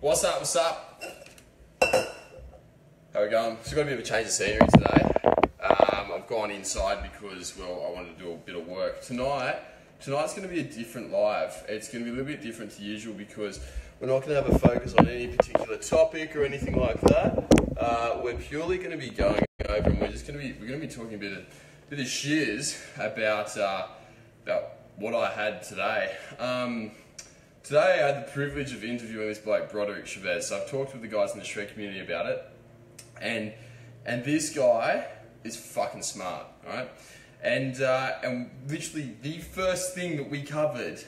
What's up, what's up? How we going? So we've got a bit of a change of scenery today. I've gone inside because, well, I wanted to do a bit of work. Tonight's going to be a different live. It's going to be a little bit different to usual because we're not going to have a focus on any particular topic or anything like that. We're purely going to be going over and we're going to be talking a bit of shiz about what I had today. Today I had the privilege of interviewing this bloke, Broderick Chavez. So I've talked with the guys in the shred community about it, and this guy is fucking smart, right? And literally the first thing that we covered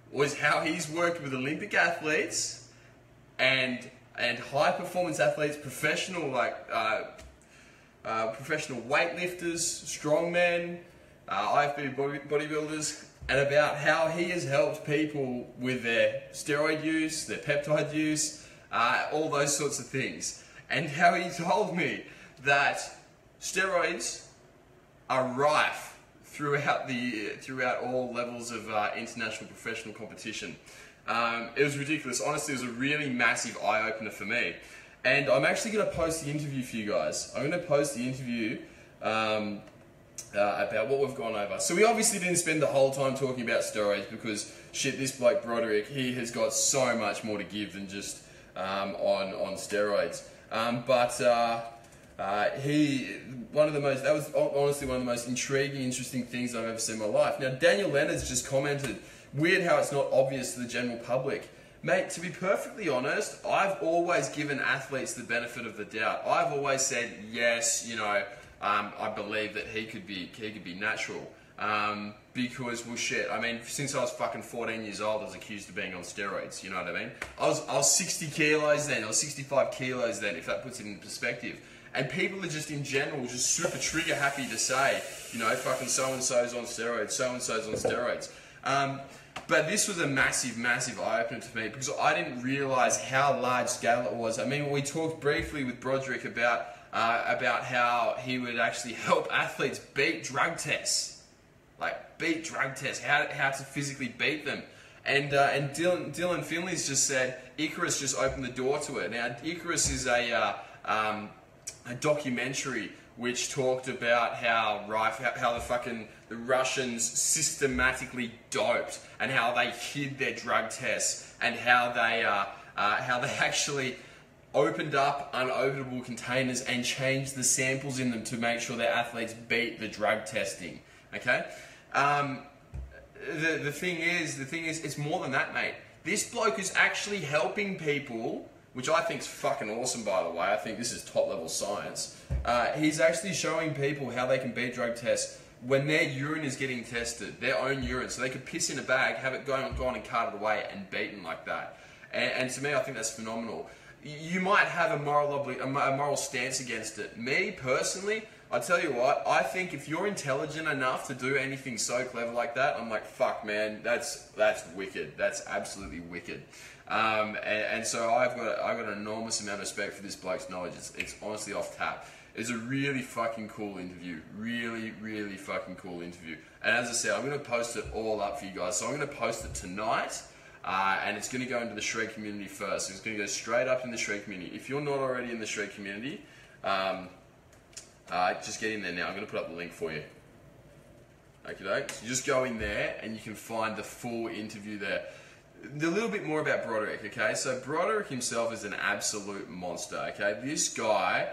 was how he's worked with Olympic athletes and high performance athletes, professional professional weightlifters, strongmen, IFBB bodybuilders, and about how he has helped people with their steroid use, their peptide use, all those sorts of things. And how he told me that steroids are rife throughout all levels of international professional competition. It was ridiculous. Honestly, it was a really massive eye-opener for me. And I'm actually going to post the interview for you guys. I'm going to post the interview about what we've gone over. So we obviously didn't spend the whole time talking about steroids because, shit, this bloke Broderick, he has got so much more to give than just on steroids. That was honestly one of the most intriguing, interesting things I've ever seen in my life. Now, Daniel Leonard's just commented, weird how it's not obvious to the general public. Mate, to be perfectly honest, I've always given athletes the benefit of the doubt. I've always said, yes, you know, I believe that he could be natural. Because, well, shit, I mean, since I was fucking 14 years old, I was accused of being on steroids, you know what I mean? I was 60 kilos then, I was 65 kilos then, if that puts it in perspective. And people are just, in general, just super trigger happy to say, you know, fucking so-and-so's on steroids, so-and-so's on steroids. But this was a massive, massive eye-opener to me because I didn't realise how large-scale it was. I mean, we talked briefly with Broderick about how he would actually help athletes beat drug tests. Like, beat drug tests, how to physically beat them. And Dylan Finley's just said, Icarus just opened the door to it. Now, Icarus is a documentary which talked about how the Russians systematically doped and how they hid their drug tests and how they actually opened up unopenable containers and changed the samples in them to make sure their athletes beat the drug testing. Okay, the thing is, it's more than that, mate. This bloke is actually helping people, which I think is fucking awesome, by the way. I think this is top-level science. He's actually showing people how they can beat drug tests when their urine is getting tested, their own urine. So they could piss in a bag, have it gone and carted away and beaten like that. And to me, I think that's phenomenal. You might have a moral stance against it. Me, personally, I tell you what, I think if you're intelligent enough to do anything so clever like that, I'm like, fuck, man, that's wicked. That's absolutely wicked. And so I've got an enormous amount of respect for this bloke's knowledge. It's honestly off tap. It's a really fucking cool interview. Really, really fucking cool interview. And as I said, I'm going to post it all up for you guys. So I'm going to post it tonight. And it's going to go into the shred community first. So it's going to go straight up in the shred community. If you're not already in the shred community, just get in there now. I'm going to put up the link for you. Okay, so you just go in there and you can find the full interview there. A little bit more about Broderick, okay? So Broderick himself is an absolute monster, okay? This guy,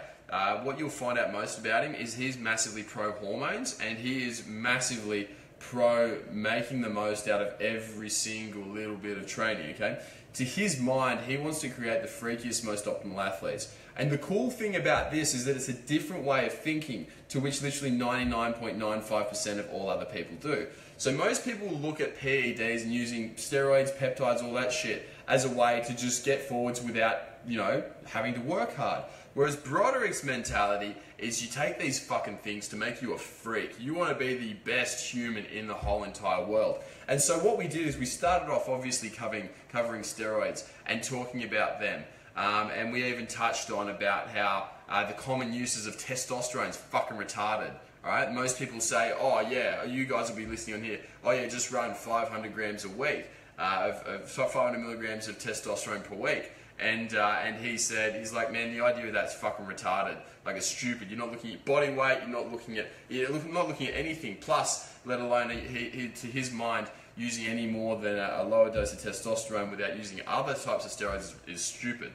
what you'll find out most about him is he's massively pro-hormones and he is massively pro making the most out of every single little bit of training, okay? To his mind, he wants to create the freakiest, most optimal athletes. And the cool thing about this is that it's a different way of thinking to which literally 99.95% of all other people do. So most people look at PEDs and using steroids, peptides, all that shit as a way to just get forwards without, you know, having to work hard. Whereas Broderick's mentality is you take these fucking things to make you a freak. You want to be the best human in the whole entire world. And so what we did is we started off obviously covering steroids and talking about them. And we even touched on about how the common uses of testosterone is fucking retarded. Alright, most people say, oh yeah, you guys will be listening on here, oh yeah, just run 500 grams a week, of 500 milligrams of testosterone per week. And he said, he's like, man, the idea of that's fucking retarded. Like, it's stupid. You're not looking at body weight. You're not looking at anything. Plus, let alone he to his mind, using any more than a lower dose of testosterone without using other types of steroids is stupid.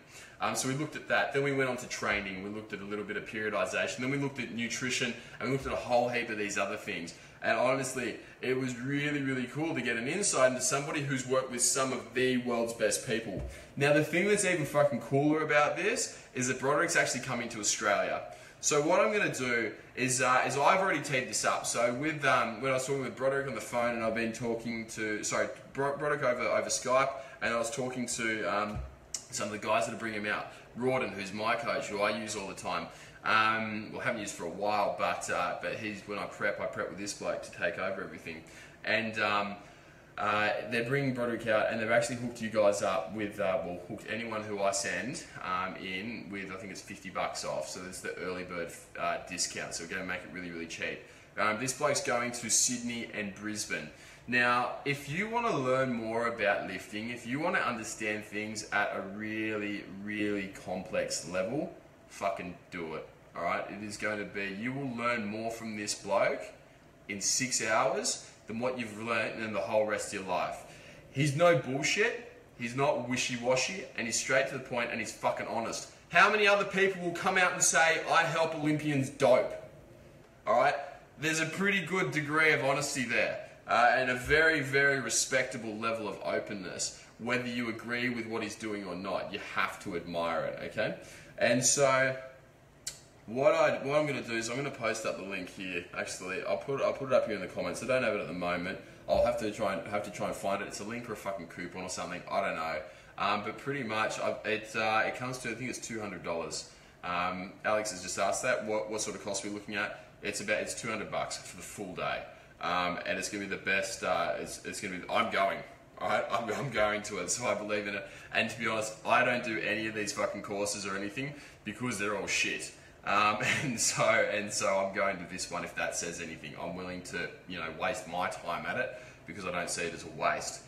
So we looked at that. Then we went on to training. We looked at a little bit of periodization. Then we looked at nutrition, and we looked at a whole heap of these other things. And honestly, it was really, really cool to get an insight into somebody who's worked with some of the world's best people. Now, the thing that's even fucking cooler about this is that Broderick's actually coming to Australia. So what I'm going to do is I've already teed this up. So with when I was talking with Broderick on the phone, and I've been talking to Broderick over Skype, and I was talking to some of the guys that are bringing him out. Rawdon, who's my coach, who I use all the time. Well, haven't used for a while, but he's, when I prep with this bloke to take over everything. And they're bringing Broderick out, and they've actually hooked you guys up with, well, hooked anyone who I send in with, I think it's $50 off. So there's the early bird discount, so we're going to make it really, really cheap. This bloke's going to Sydney and Brisbane. Now, if you want to learn more about lifting, if you want to understand things at a really, really complex level, fucking do it. Alright? It is going to be, you will learn more from this bloke in 6 hours than what you've learned in the whole rest of your life. He's no bullshit, he's not wishy-washy, and he's straight to the point, and he's fucking honest. How many other people will come out and say, I help Olympians dope? Alright? There's a pretty good degree of honesty there. And a very, very respectable level of openness. Whether you agree with what he's doing or not, you have to admire it, okay? And so, what I'm going to do is I'm going to post up the link here. Actually, I'll put it up here in the comments. I don't have it at the moment. I'll have to try and find it. It's a link or a fucking coupon or something. I don't know. But pretty much, it comes to, I think it's $200. Alex has just asked that. What sort of cost are we looking at? It's $200 for the full day. And it's going to be the best, it's going to be, I'm going, alright, I'm going to it, so I believe in it. And to be honest, I don't do any of these fucking courses or anything because they're all shit. And so I'm going to this one if that says anything. I'm willing to, waste my time at it because I don't see it as a waste.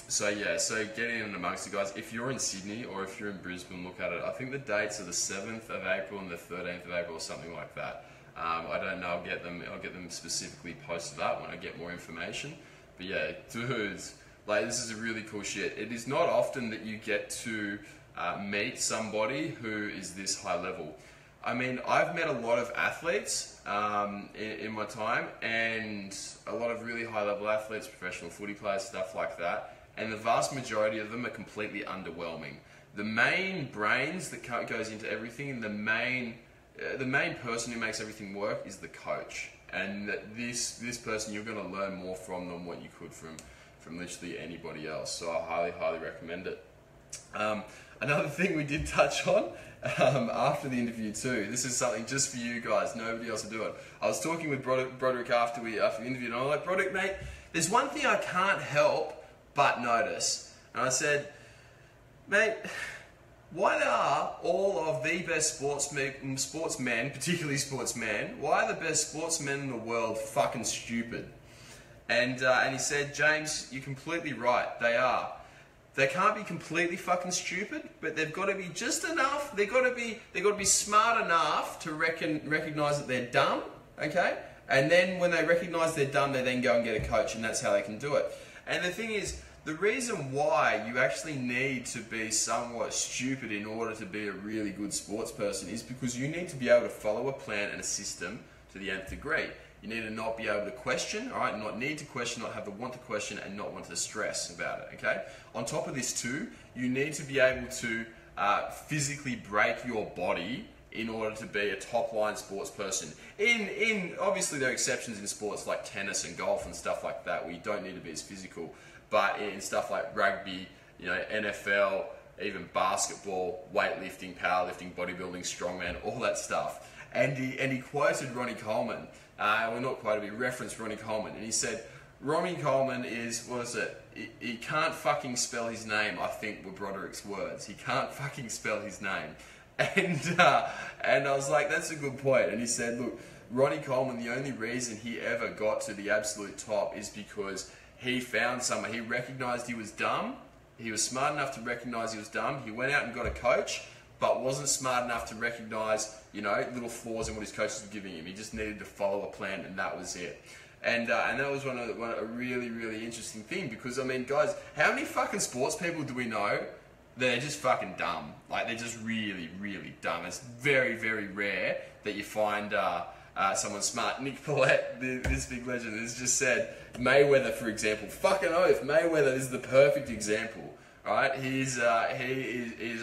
So yeah, so get in and amongst the guys. If you're in Sydney or if you're in Brisbane, look at it. I think the dates are the 7th of April and the 13th of April or something like that. I don't know, I'll get them specifically posted up when I get more information. But yeah, dudes, like, this is a really cool shit. It is not often that you get to meet somebody who is this high level. I mean, I've met a lot of athletes in my time, and a lot of really high level athletes, professional footy players, stuff like that, and the vast majority of them are completely underwhelming. The main brains that goes into everything, and the main person who makes everything work is the coach. And this person you're going to learn more from than what you could from literally anybody else. So I highly, highly recommend it. Another thing we did touch on after the interview too, this is something just for you guys, nobody else will do it. I was talking with Broderick after the interview, and I was like, Broderick, mate, there's one thing I can't help but notice. And I said, mate, why are all of the best sportsmen, particularly sportsmen, why are the best sportsmen in the world fucking stupid? And he said, James, you're completely right, they are. They can't be completely fucking stupid, but they've got to be just enough, they've got to be smart enough to recognize that they're dumb, okay? And then when they recognize they're dumb, they then go and get a coach, and that's how they can do it. And the thing is, the reason why you actually need to be somewhat stupid in order to be a really good sports person is because you need to be able to follow a plan and a system to the nth degree. You need to not be able to question, all right? Not need to question, not have the want to question, and not want to stress about it, okay? On top of this too, you need to be able to physically break your body in order to be a top-line sports person. Obviously there are exceptions in sports like tennis and golf and stuff like that where you don't need to be as physical. But in stuff like rugby, NFL, even basketball, weightlifting, powerlifting, bodybuilding, strongman, all that stuff. And he quoted Ronnie Coleman. Well, not quoted, he referenced Ronnie Coleman. And he said, Ronnie Coleman is, what is it? He can't fucking spell his name, I think were Broderick's words. He can't fucking spell his name. And I was like, that's a good point. And he said, look, Ronnie Coleman, the only reason he ever got to the absolute top is because he found someone, he recognized he was dumb, He was smart enough to recognize he was dumb. He went out and got a coach, but wasn't smart enough to recognize, you know, little flaws in what his coaches were giving him. He just needed to follow a plan, and that was it. And that was a really, really interesting thing, because, I mean, guys, how many fucking sports people do we know that are just fucking dumb? Like, they're just really, really dumb. It's very, very rare that you find someone smart. Nick Paulette, this big legend, has just said, Mayweather, for example, fucking oath, Mayweather is the perfect example. Right, he is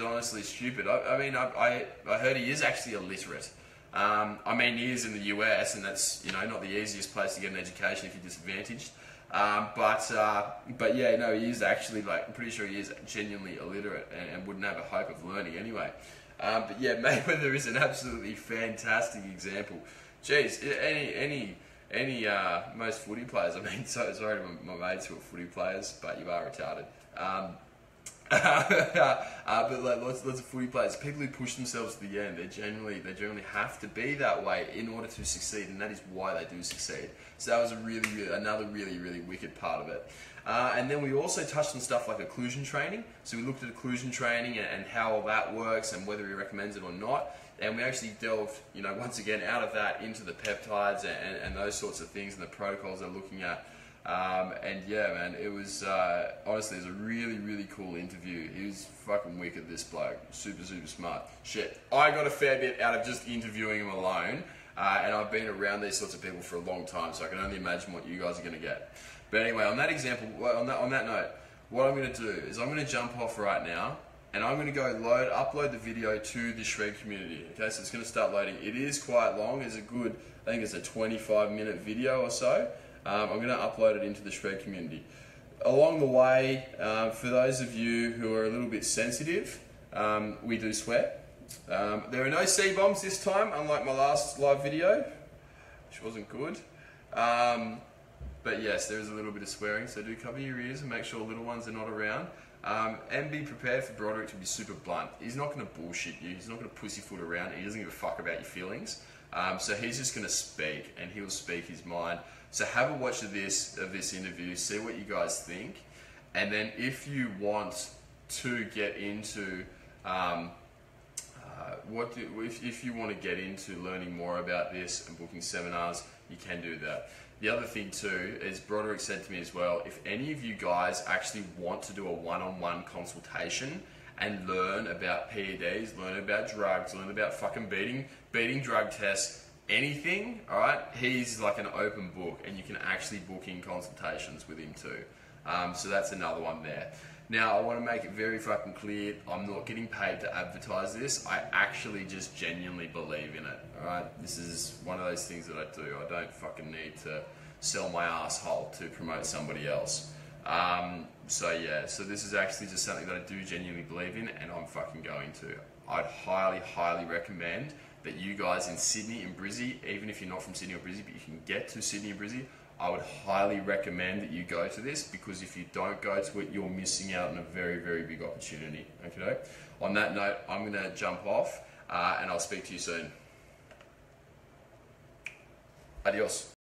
honestly stupid. I mean, I heard he is actually illiterate. I mean, he is in the US, and that's, you know, not the easiest place to get an education if you're disadvantaged. But yeah, no, he is actually, like, I'm pretty sure he is genuinely illiterate and wouldn't have a hope of learning anyway. But yeah, Mayweather is an absolutely fantastic example. Jeez, most footy players. I mean, sorry to my mates who are footy players, but you are retarded. But like lots of footy players, people who push themselves to the end, they generally have to be that way in order to succeed, and that is why they do succeed. So that was another really wicked part of it. And then we also touched on stuff like occlusion training. So we looked at occlusion training and how all that works and whether he recommends it or not. And we actually delved, you know, once again out of that into the peptides and those sorts of things and the protocols they're looking at. And yeah, man, it was, honestly, it was a really cool interview. He was fucking wicked, this bloke. Super smart. Shit. I got a fair bit out of just interviewing him alone, and I've been around these sorts of people for a long time, so I can only imagine what you guys are going to get. But anyway, on that example, on that note, what I'm going to do is I'm going to jump off right now, and I'm going to go upload the video to the Shred community. Okay, so it's going to start loading. It is quite long. It's a good, I think it's a 25-minute video or so. I'm going to upload it into the Shred community. Along the way, for those of you who are a little bit sensitive, we do swear. There are no C-bombs this time, unlike my last live video, which wasn't good. But yes, there is a little bit of swearing, so do cover your ears and make sure little ones are not around. And be prepared for Broderick to be super blunt. He's not going to bullshit you. He's not going to pussyfoot around. He doesn't give a fuck about your feelings. So he's just going to speak, and he'll speak his mind. So have a watch of this interview, see what you guys think, and then if you want to get into if you want to get into learning more about this and booking seminars, you can do that. The other thing too is Broderick said to me as well, if any of you guys actually want to do a one-on-one consultation and learn about PEDs, learn about drugs, learn about fucking beating drug tests, anything, alright, he's like an open book, and you can actually book in consultations with him too. So that's another one there. Now, I want to make it very fucking clear, I'm not getting paid to advertise this. I actually just genuinely believe in it, alright? This is one of those things that I do. I don't fucking need to sell my asshole to promote somebody else. So yeah, so this is actually just something that I do genuinely believe in, and I'm fucking going to. I'd highly recommend that you guys in Sydney and Brizzy, even if you're not from Sydney or Brizzy, but you can get to Sydney and Brizzy, I would highly recommend that you go to this, because if you don't go to it, you're missing out on a very big opportunity. Okay? On that note, I'm going to jump off, and I'll speak to you soon. Adios.